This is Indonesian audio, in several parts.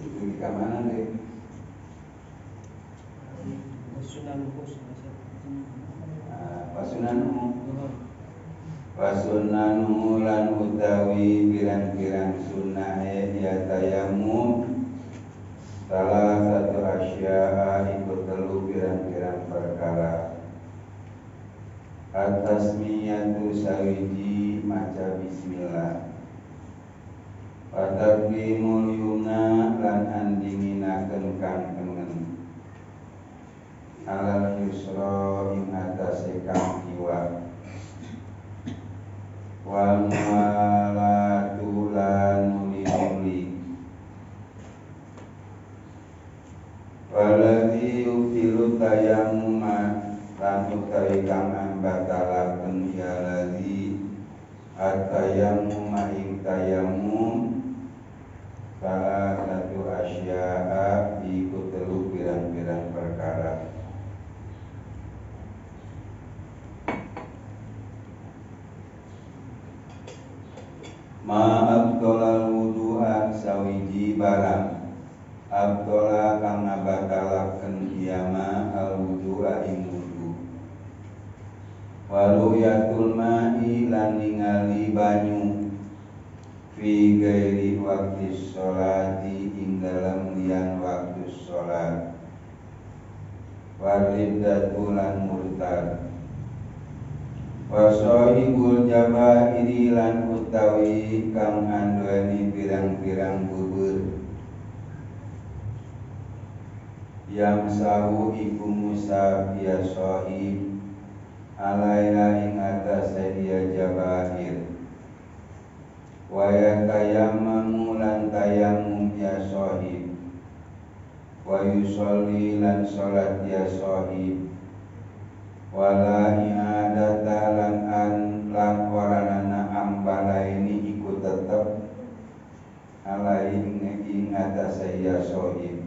Di mana deh? Wasunanu lan utawi pirang-pirang sunnah ya tayamum salah satu asya'a ikut telu pirang-pirang perkara. At-tasmiyatu sawiji maca bismillah. Wataklimul yumna lan andinginaken kang tengen alal yusra ing atase kang kiwa. Wal mualatu lan nuli-nuli. Waladhi yufilu tayammuma lan utawi kang ambatalaken ya ladhi at-tayammuma ing tayammum salah satu asya'a iku telu pirang-pirang perkara. Ma'abdolal wudu'a sawiji barang abdola kang ngabatalaken iyama al wudu'a ing wudu. Waluyatul ma'i lan ningali banyu fi gairi waktu sholati ing dalam lian waktu sholat. Wariddatu lan murtad. Wasohibul jabairi lan utawi kang anduani pirang-pirang bubur. Yang sahu iku musab ya sohib alaiha ing atase dia jabair. Wa tayammamu lan tayammum ya sohib. Wa yusolli lan sholat ya sohib. Wala i'adata lan waranana ambalaini iku tetep alaihi ing atase ya sohib.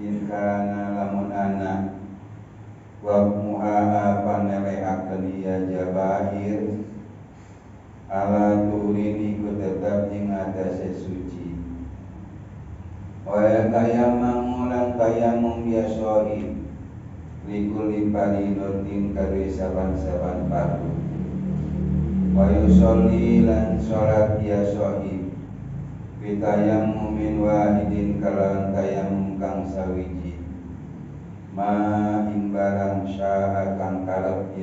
In kana lamun ana wa mu'a paneleaken ya jabair ala turini iku tetep ing atase suci. Wa tayammamu lan tayammum ya sohib likuli paridotin kadue saban-saban fardu. Wa yusolli lan sholat ya sohib bitayammumin wahidin kalawan tayammum kang sawiji. Ma ing barang sya'a kang karep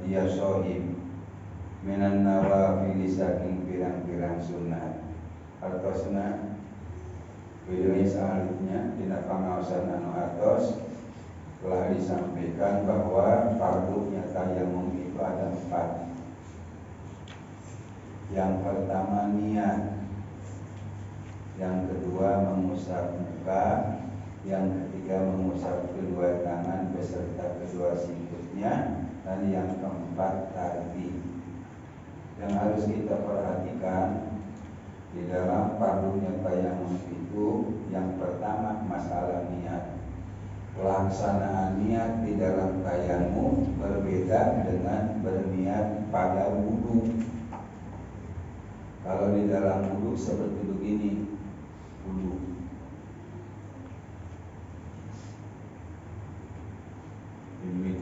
ya sohib minan nawafil saking pirang-pirang sunat. Artosna video selanjutnya tidak pengawasan anu atos telah disampaikan bahwa fardunya tayamum itu ada 4. Yang pertama niat, yang kedua mengusap muka, yang ketiga mengusap kedua tangan beserta kedua sikutnya, dan yang keempat tadi. Yang harus kita perhatikan di dalam fardunya tayamum itu, yang pertama masalah niat. Pelaksanaan niat di dalam tayamum berbeda dengan berniat pada wudu. Kalau di dalam wudu seperti begini, wudu. Ini.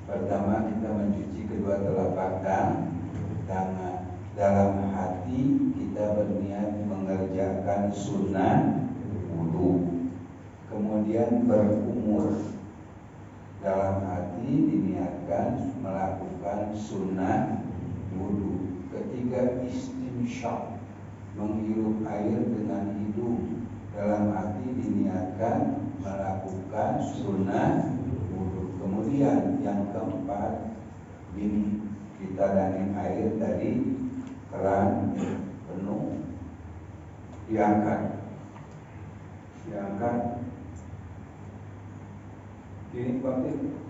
Pertama kita mencuci kedua telapak tangan. Dalam hati kita berniat mengerjakan sunnah wudu. Kemudian berumur, dalam hati diniatkan melakukan sunnah wudu. Ketiga istinsyaq, menghirup air dengan hidung, dalam hati diniatkan melakukan sunnah wudu. Kemudian yang keempat, ini kita danin air dari keran penuh, diangkat. Jadi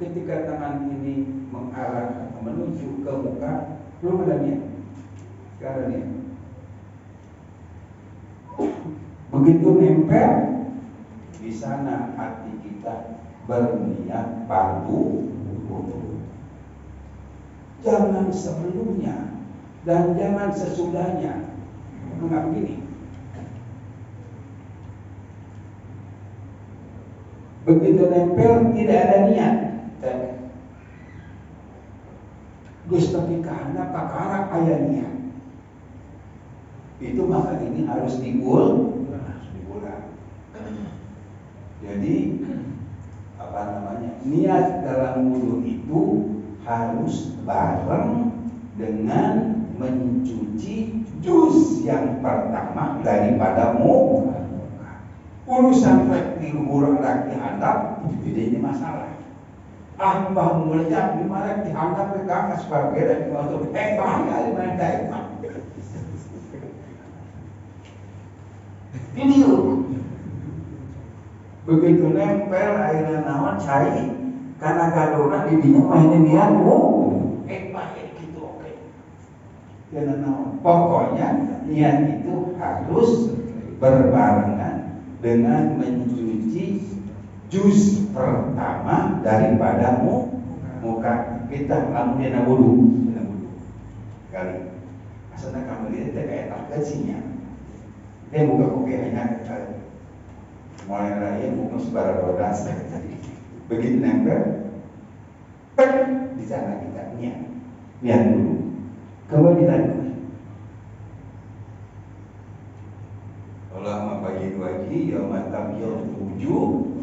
ketika tangan ini mengarah atau menuju ke muka, belum ada niat. Sekarang niat. Begitu nempel di sana hati kita berniat fardu wudu. Jangan sebelumnya dan jangan sesudahnya. Enggak begini. Begitu nempel tidak ada niat. Gus tapi karena kakara ayah niat. Itu maka ini harus diulang. Jadi apa namanya? Niat dalam wudu itu harus bareng dengan mencuci juz yang pertama daripada muka. Urusan luhur lagi handap itu ini masalah. Ambah melihat di mana dihandap ke kakak sebagai dan untuk bahaya di mana daerah. Video begitu nempel airnya naon cair karena kadona didinya mainnya niat bahaya gitu oke. Karena naon pokoknya niat itu harus berbarengan dengan mencuci juz pertama daripada muka kita lamunnya wudu kali asalnya kamu lihat kayak tak kecilnya dia buka kopi hanya mulai raya bukan sebarang roda begitu nempel di sana kita niat dulu kemudian Allah mabayyin wajhi yauma tabyaddu wujuh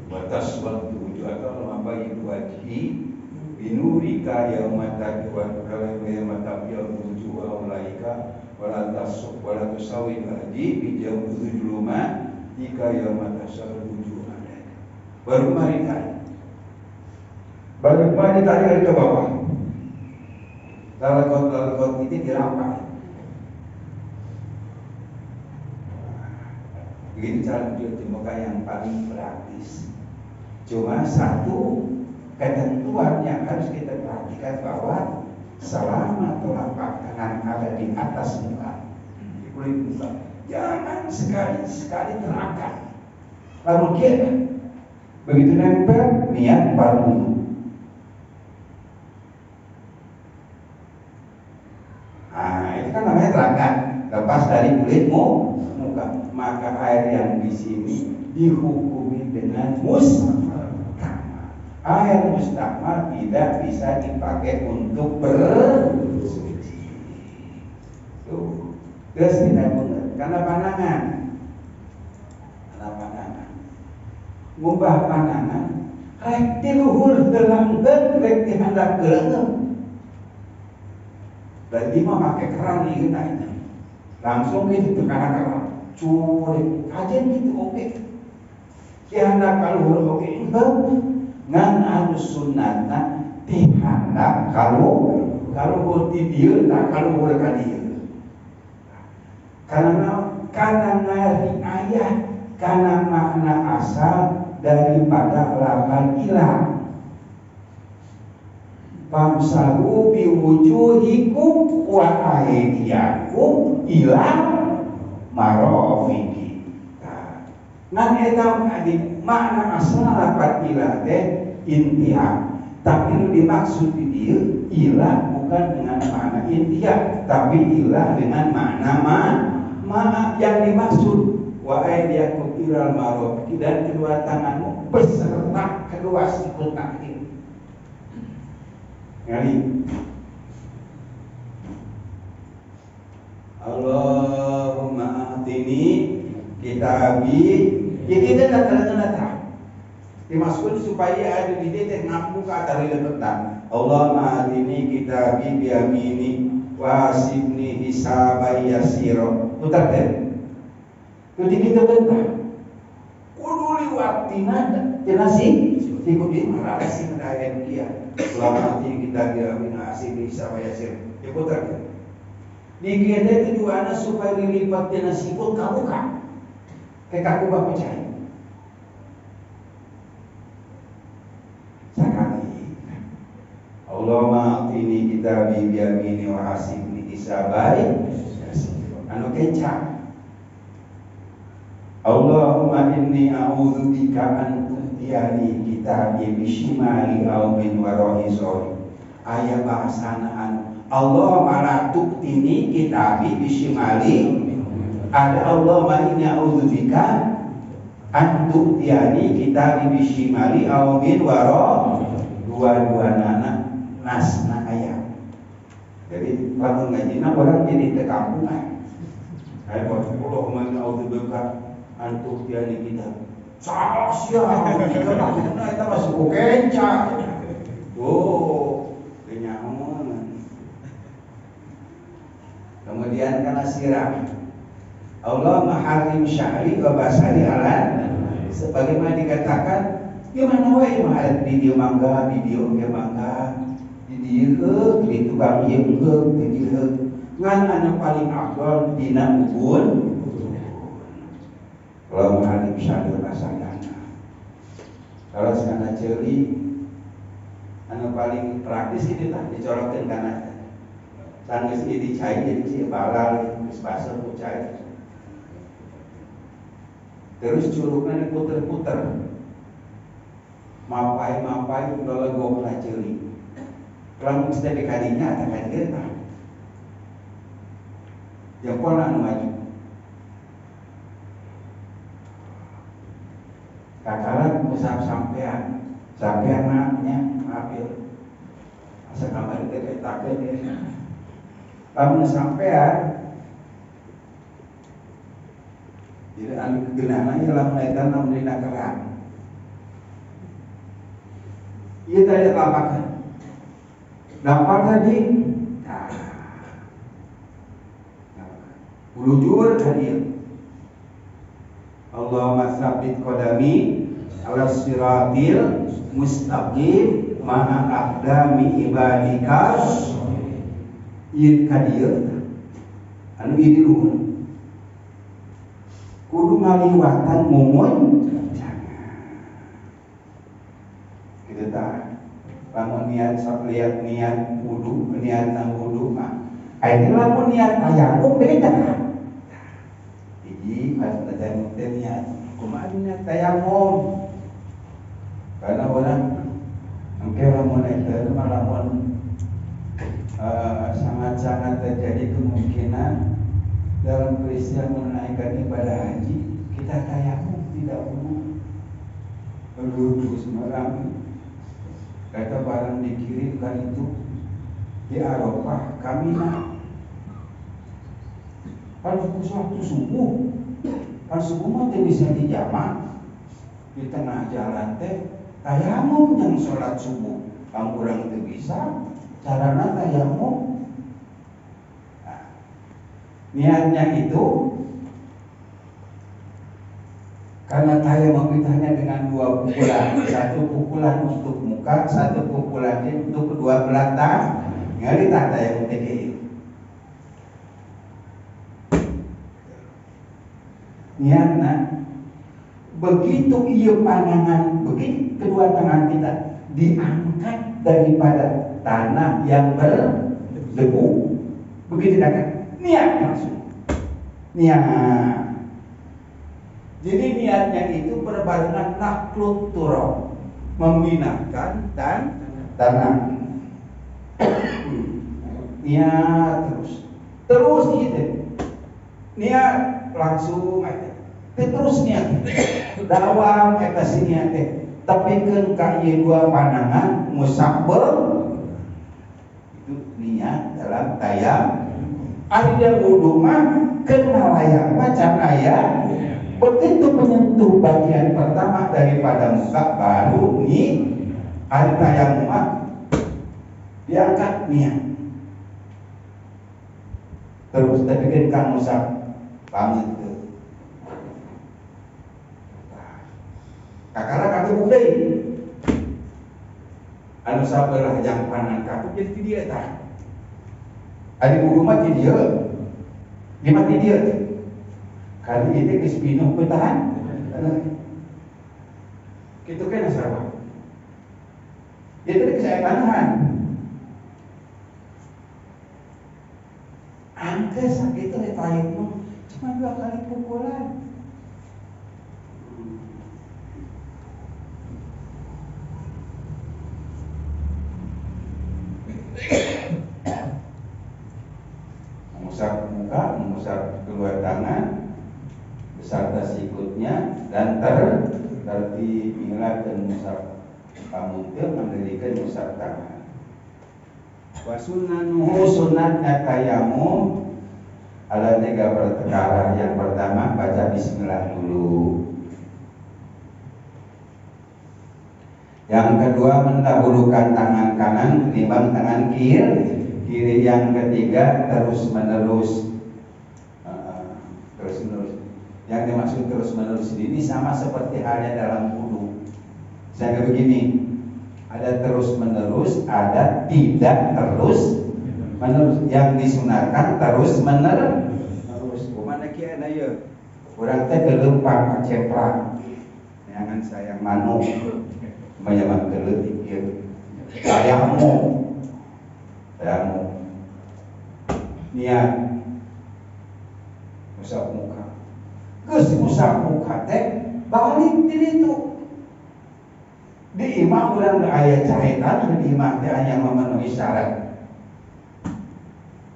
wa taswaddu wujuh atau mabayyin wajhi binurika yauma tabyaddu wujuh wa ulaika wala tusawwi wajhi bi jawdul juluma jika yauma tasawwur wujuh baru kemarin tarik ke bawah kalau itu dirampas. Begini cara mencuci muka yang paling praktis. Cuma satu ketentuan yang harus kita perhatikan bahwa selama telapak tangan ada di atas muka, di kulit muka, jangan sekali-sekali terangkat. Lalu kita begitu nempel niat baru. Nah itu kan namanya terangkat, lepas dari kulitmu. Maka air yang di sini dihukumi dengan mustakmal. Air mustakmal tidak bisa dipakai untuk bersuci. Tuh, terus kita benar. Karena pandangan, ngubah pandangan, rek di luhur gelanggen, rek di handap gelanggen. Dan dia mau pakai keran ini, langsung gitu tekanan keran. Culik aja gitu oke. Dihandap kalau oke ngan anu sunnatna dihandap kalau di dia tak kalau ka dia. Karena ngari ayat karena makna asal daripada lafal ilah. Famsahu biwujuhikum wa aydiyakum ila marofiki. Nah, eta makna asal lapat ilah teh intiha. Tapi itu dimaksud di dia ilah bukan dengan makna intiha, tapi ilah dengan makna yang dimaksud wa aydiyakum ilal marofiki dan kedua tanganmu beserta kedua sikut kaki. Ngali. Allahumma atini kitabi. Jadi dia kata dimasukkan supaya ada di dia ngaku kata lepetan. Allahumma atini kitabi biyamini wasibni hisabai yasiro. Putar deh. Jadi kita bentar. Kudu liwatina jenasi. Ikut di mana sih ayat dia. Allahumma atini kitabi biyamini wasibni hisabai yasiro. Ya putar deh. Digede tujuannya supaya dilipat dengan siput kamu kan kayak kaku bapak percaya sekali Allahumma atini kitabi biyamini wa hasibni isabai anu kencang Allahumma inni a'udzubika an tu'tiyani kitabi bishimali aw min wara'i zori aya bahasanaan Allah malah tuktini kitabi bisimali ada Allah maini a'udzubika antuk tiani kitabi bisimali amin waro dua-dua nana nasna ayat. Jadi lamun ngajina orang jadi tekampungan. Ayat Allah maini a'udzubika antuk tiani kitab salah siapa kita maksudnya kita masuk kenca. Oh kenyaman. Kemudian karena sirah Allah maharim syahri wa basari alan sebagaimana dikatakan gimana wae mah video mangga video di dieu di tukang ieu di dieu ngan anu paling afdal dina ubun kalau maharim syahri wa basari alan kalau sana ceuli anu paling praktis itu tah dicolokeun kana sanggeus ieu dicai jadi si balal geus baseuh ku cai. Terus curugna diputer-puter. Mapai udah legok na ceuli. Lamun geus teh kadinya eta kadieu tah. Jempol anu maju. Kakalan usap sampean nya maafil. Asa kamari teh ketakeun ya. Lamun sampean jadi anu kegenana ya lamun eta namun dina keran. Ieu tadi lapakeun. Dampal tadi. Nah. Ulujur ka dieu. Allahumma tsabbit qadami ala siratil mustaqim ma'a aqdami ibadika. Ieu ka dieu. Anu ieu di luhur. Kudu ngaliwatan mumun gitu tah lamun niat lihat niat wudu niat nang wudu mah ayeuna lamun niat tayamum beda hiji pas tayamum teh niat kumaha niat tayamum karena orang engke lamun eta mah lamun sangat-sangat terjadi kemungkinan dalam peristiwa menunaikan ibadah haji kita tayamum tidak perlu terus merami kata barang dikirimkan itu di Arafah kami nak kalau waktu subuh kan subuh mah bisa dijamak di tengah jalan teh tayamum yang sholat subuh kamu kurang itu bisa carana tayamum. Niatnya itu karena tayamum hanya dengan dua pukulan, satu pukulan untuk muka, satu pukulan untuk kedua belah tangan. Ngali tak tayamum teh. Niatna begitu ieu pandangan, begitu kedua tangan kita diangkat daripada tanah yang berdebu, begitu diangkat. Niat langsung niat. Jadi niatnya itu berbarengan naklut turab membinakan dan tanah. Niat terus gitu. Niat langsung aja. Terus niat. Dawam eta si niat teh. Tapi keun ka ieu dua pandangan musabbal itu niat dalam tayamum. Ada wudu mah kenal layak macam ayat begitu menyentuh bagian pertama daripada muka baru nih ada tayamum mah diangkat niat terus tapi kan musab pamit ke kakara kaki budai anu sabarah jang panan kaki jadi dia tah. Adi wudu mah di dia. Di mati dia. Kali itu geus pinuh petahan. Kitu kan sarua. Itu geus aya panahan. Angke sakitu eta tayamum cuma 2 kali pukulan. mengusap kedua tangan beserta sikutnya dan tertib milah dan mengusap pamungkil mendirikan mengusap tangan. Wa sunnanuhu sunnatnya tayamum ada 3 perkara. Yang pertama baca bismillah dulu. Yang kedua mendahulukan tangan kanan ketimbang tangan kiri. Yang ketiga terus menerus. Yang dimaksud terus menerus ini sama seperti halnya dalam wudu. Saya begini, ada terus menerus, ada tidak terus menerus. Yang disunahkan terus menerus. Mana kia na ya? Orang teh gelempang ceplak. Jangan sayang manuk. Banyak geletik ya. Sayangmu. Niat usap muka. Geus usap muka teh balik di itu. Di imam urang aya cahetan, di imam teh aya memenuhi syarat.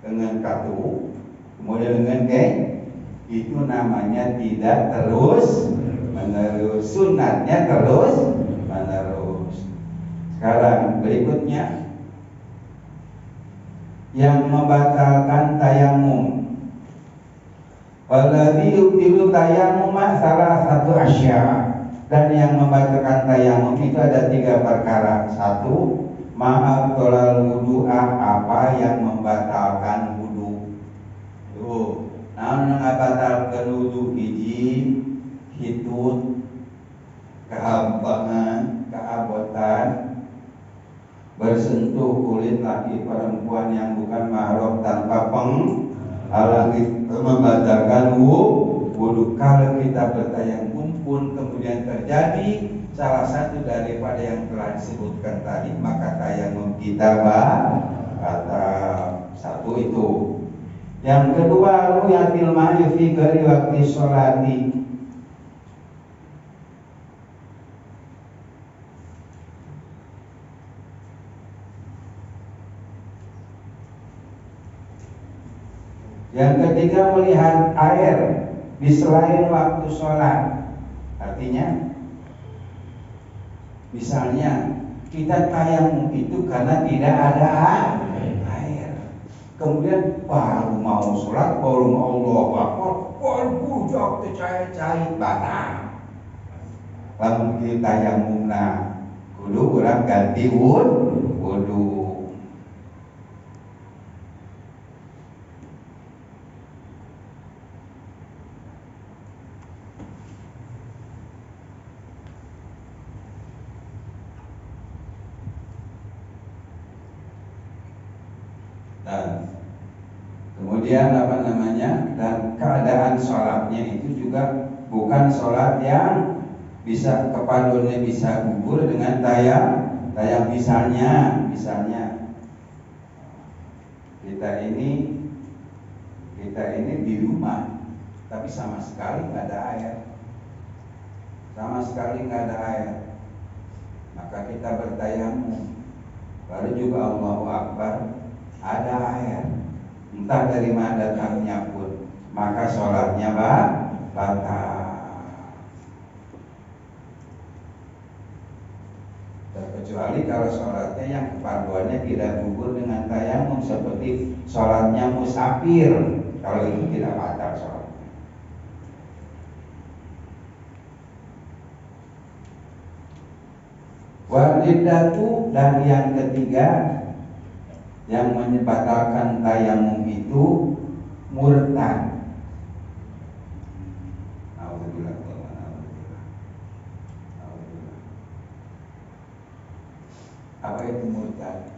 Dengan katu, kemudian dengan itu namanya tidak terus menerus. Sunatnya terus menerus. Sekarang berikutnya yang membatalkan tayamum. Walladzi yubtilu tayamum salah satu asya. Dan yang membatalkan tayamum itu ada 3 perkara. 1, maaf tolal wudu'a, apa yang membatalkan wudu. Tuh, namun membatalkan wudu hiji hitut, kehampangan, keabotan, bersentuh kulit laki perempuan yang bukan mahram tanpa penghalang itu membatalkan wudu. Kalau kita bertayamum pun kemudian terjadi salah satu daripada yang telah disebutkan tadi, maka tayamum kita batal. 1 itu. Yang kedua, ru'yatil ma'i fi ghairi waqti sholati. Yang ketiga, melihat air di selain waktu sholat. Artinya, misalnya kita tayamum itu karena tidak ada air. Kemudian baru mau sholat, baru mau Allahu Akbar, bujak tercahit-cahit batal. Lamun kita tayamumna, kudu urang ganti wudu. Dan kemudian dan keadaan sholatnya itu juga bukan sholat yang bisa kepaduannya bisa gugur dengan tayang misalnya kita ini di rumah tapi sama sekali nggak ada air, maka kita bertayamum baru juga Allahu Akbar ada air, entah dari mana datangnya pun, maka sholatnya batal. Terkecuali kalau sholatnya yang kepaduannya tidak gugur dengan tayamum, seperti sholatnya musafir, kalau itu tidak batal sholatnya. Wal-iddatu, dan yang ketiga yang membatalkan tayamum itu murtad. Alhamdulillah. Apa itu murtad?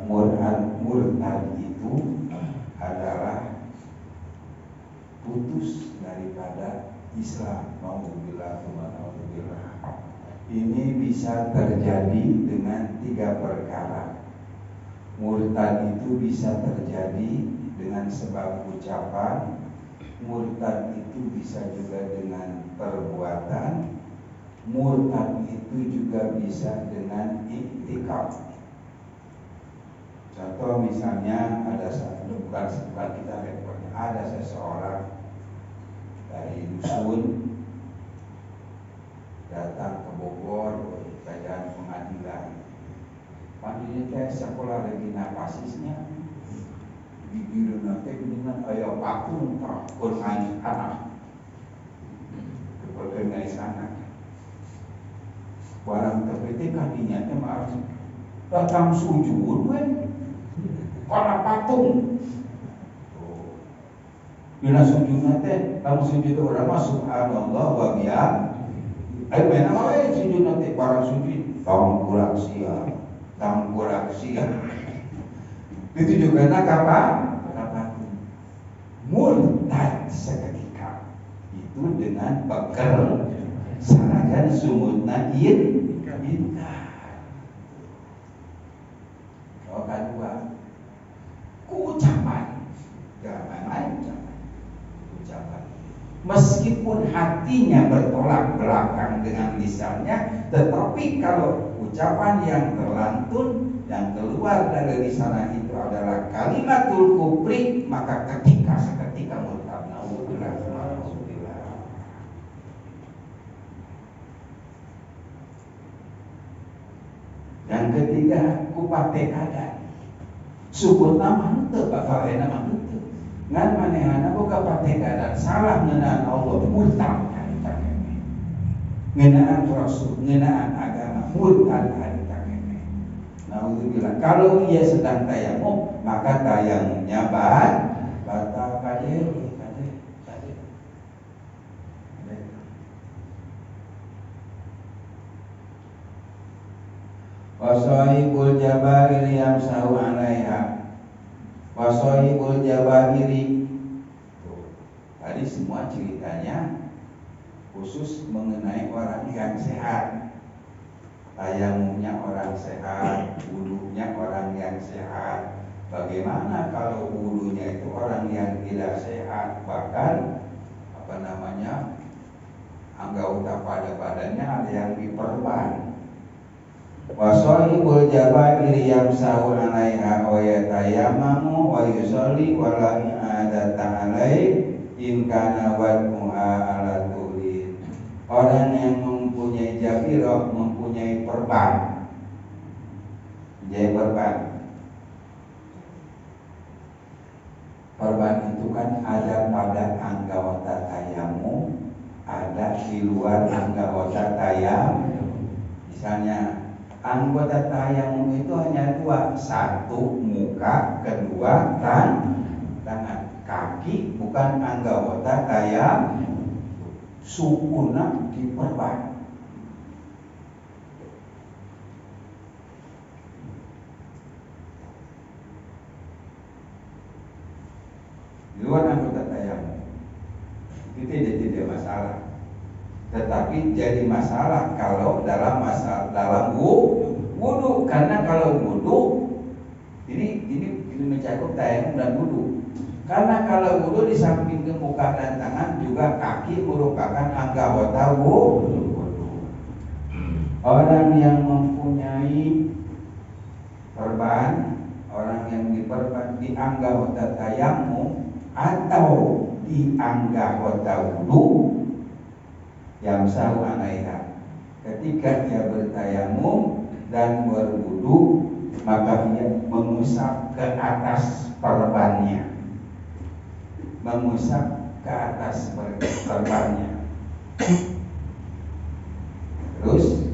Murtad itu adalah putus daripada Islam. Alhamdulillah. Ini bisa terjadi dengan 3 perkara. Murtad itu bisa terjadi dengan sebab ucapan, murtad itu bisa juga dengan perbuatan, murtad itu juga bisa dengan iktikaf. Contoh misalnya bukan kita reportnya, ada seseorang dari dusun datang ke Bogor kajian pengadilan. Pandine teh sekolah regina pasisnya bibir nanti dengan ayah patung tak bermain anak bermain anak barang terpetik kandinya teh maaf datang sujud karena patung. Bila sujudnya teh, kamu sujud orang mah subhanallah wa bihamdihi. Ayo mana wae sujudnya teh barang sujud, tanggurak sia. Itu juga nak kapan? Murtad seketika. Itu dengan bakar sanajan sumutna kedua, ucapan. Jangan main ucapan. Meskipun hatinya bertolak belakang dengan lisannya, tetapi kalau ucapan yang terlantun yang keluar dari lisan itu adalah kalimatul kufri, maka seketika murtad. Naudzubillah. Yang ketiga, kupatekada. Subut nama henteu, bapak nama henteu. Ngan manehana boga patekada salah ngeunaan Allah, murtad harita kene. Ngeunaan Rasul, ngeunaan agama, murtad harita kene. Naudzubillah. Kalau ia sedang tayamum, maka tayamumnya batal kade. Wasahibul jabahiri yamsahu alaiha. Wasahibul jabahiri. Tadi semua ceritanya khusus mengenai orang yang sehat. Tayamumnya orang sehat, wudunya orang yang sehat. Bagaimana kalau wudunya itu orang yang tidak sehat, bahkan anggota pada badannya ada yang diperban. Wasahibul jabahiri yamsahu alaiha wa yatayammamu wa yusolli wa la i'adata alaihi in kana wad'uha ala tuhri. Orang yang mempunyai jabirah, mempunyai perban. Perban itu kan ada pada anggota tayamum, ada di luar anggota tayamum. Misalnya anggota tayamum itu hanya dua, satu muka, kedua tangan. Kaki bukan anggota tayamum, sukuna diperban. Di luar anggota tayamum itu tidak masalah. Tetapi jadi masalah kalau dalam wudu, karena kalau wudu ini mencakup tayamum dan wudu. Karena kalau wudu di samping ke muka dan tangan juga kaki merupakan anggota wudu. Orang yang mempunyai perban, orang yang diperban di anggota tayamum atau di anggota wudu, yamsahu alaiha. Ketika dia bertayamum dan berwudu, maka dia mengusap ke atas perbannya. Terus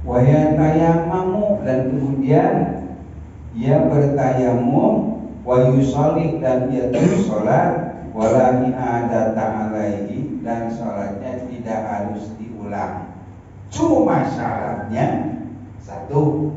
wa yatayammamu, dan kemudian dia bertayamum, wa yusolli, dan dia sholat, wala i'adata alaihi, dan sholatnya tidak harus diulang. Cuma syaratnya satu,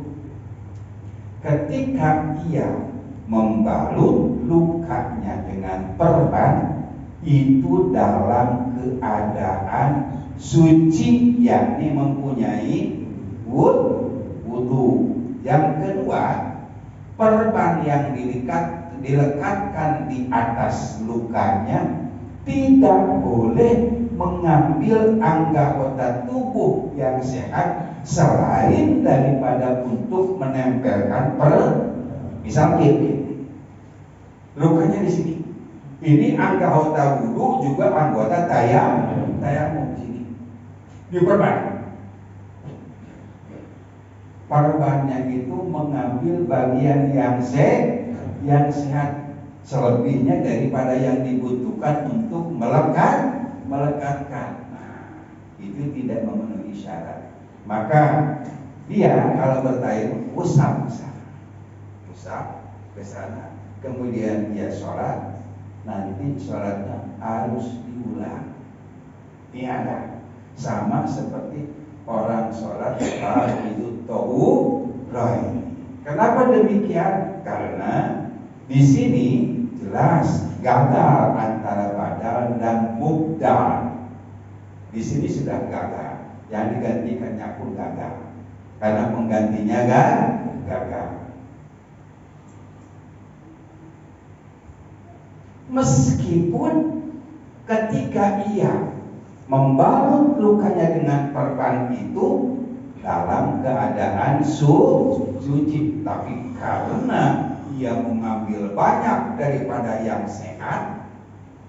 ketika ia membalut lukanya dengan perban itu dalam keadaan suci, yakni mempunyai wudu. Yang kedua, perban yang dilekatkan di atas lukanya tidak boleh mengambil anggota tubuh yang sehat selain daripada untuk menempelkan misal ini lukanya di sini. Ini anggota wudu juga anggota tayamum di sini. Diperban. Perbannya itu mengambil bagian yang sehat selebihnya daripada yang dibutuhkan untuk melekatkan. Nah, itu tidak memenuhi syarat. Maka dia kalau bertayamum usap ke sana, kemudian dia sholat, nanti sholatnya harus diulang. Ini ada sama seperti orang sholat fardhu tawuh. Kenapa demikian? Karena di sini jelas gagal antara badal dan mubdal. Di sini sudah gagal, yang digantikannya pun gagal, karena penggantinya gagal. Meskipun ketika ia membalut lukanya dengan perban itu dalam keadaan suci, tapi karena ia mengambil banyak daripada yang sehat,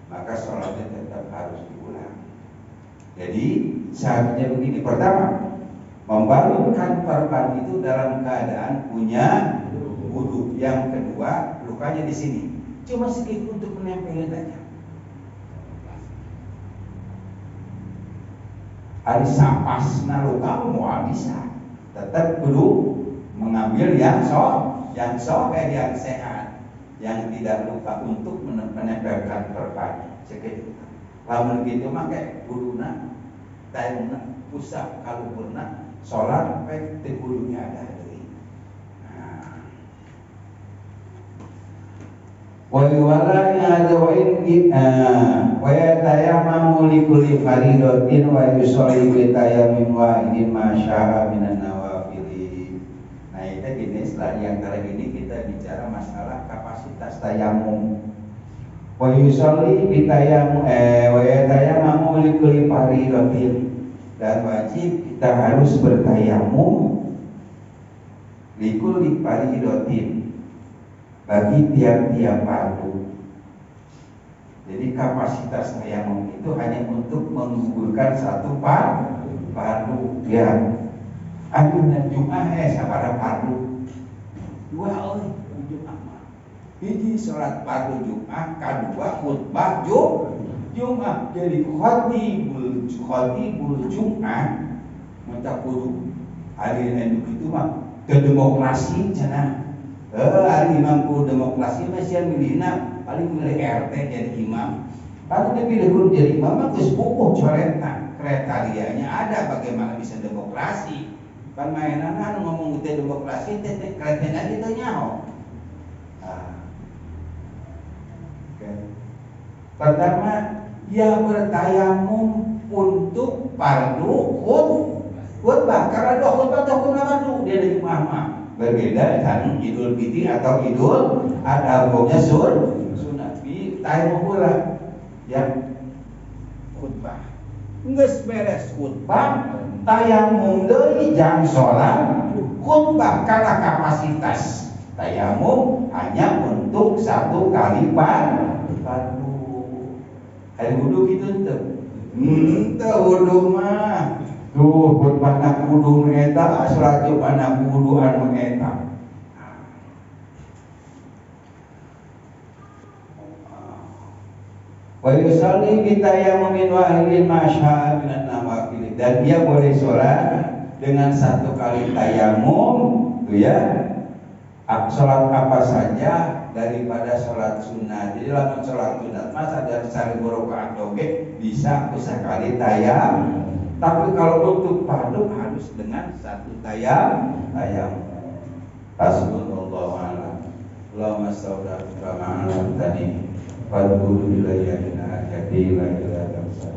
maka sholatnya tetap harus diulang. Jadi seharusnya begini: pertama, membalutkan perban itu dalam keadaan punya wudu. Yang kedua, lukanya di sini, cuma sedikit untuk menempelin aja. Hari sapasna luka mau bisa, tetap perlu mengambil yang sehat, yang tidak luka untuk menempelkan perban sedikit. Lamun gitu mah kayak guruna, tayuna pusat kalau pernah sholat baik di gurunya ada dari. Wala ada wa in wa yatayammamu li kulli faridatin wa yusalli bi tayammum wahidin ma syaa minan nawafil. Nah, itu gini, setelah yang kali ini kita bicara masalah kapasitas tayamum. Wa yusalli bi tayammum wa yatayammamu li kulli faridatin, dan wajib kita harus bertayamum li kulli faridatin, bagi tiap-tiap fardu. Jadi kapasitas tayamum itu hanya untuk menggugurkan satu fardu. Ya, akhirnya Jumat sabaraha fardu? Dua oleh Jumat. Hiji sholat fardu Jumat, kedua khutbah Jumat. Jadi khatibul Jumat minta kudu hari ini itu mah demokrasi cenah. Hari imam ku demokrasi masih milihna paling milih RT jadi imam. Kalau dia pilih guru jadi imam mah geus pupuh coretan. Kriterianya ada bagaimana bisa demokrasi. Kan mainan ngomong teh demokrasi teh kriteria itu nyaho. Pertama, dia bertayamum untuk fardu khutbah. Karena ada khutbah dulu dia dari imam. Berbeda dengan Idul Fitri atau Idul Adha, hukumnya sunat. Bi tayamum pula yang khutbah. Geus beres khutbah, tayamum deui jang salat khutbah, karena kapasitas tayamum hanya untuk satu kali fardu. Hari wudu gitu teu wudu mah tuh khutbah nak wudu eta, salat Jumat nak wudu anu eta. Wa yusalli bi tayammumin wahidin ma syaa minan nawafil, dan dia boleh sholat dengan satu kali tayamum tuh ya. Sholat apa saja daripada sholat sunat. Jadi lamun sholat sunat masa dari 1000 rakaat oge bisa sekali tayamum. Tapi kalau untuk fardu harus dengan satu tayamum. Hasbunallahu wa ni'mal wakil. Allahumma sholli ala Muhammad tadi. Fadhulu ilayya min ajati la ilaha illa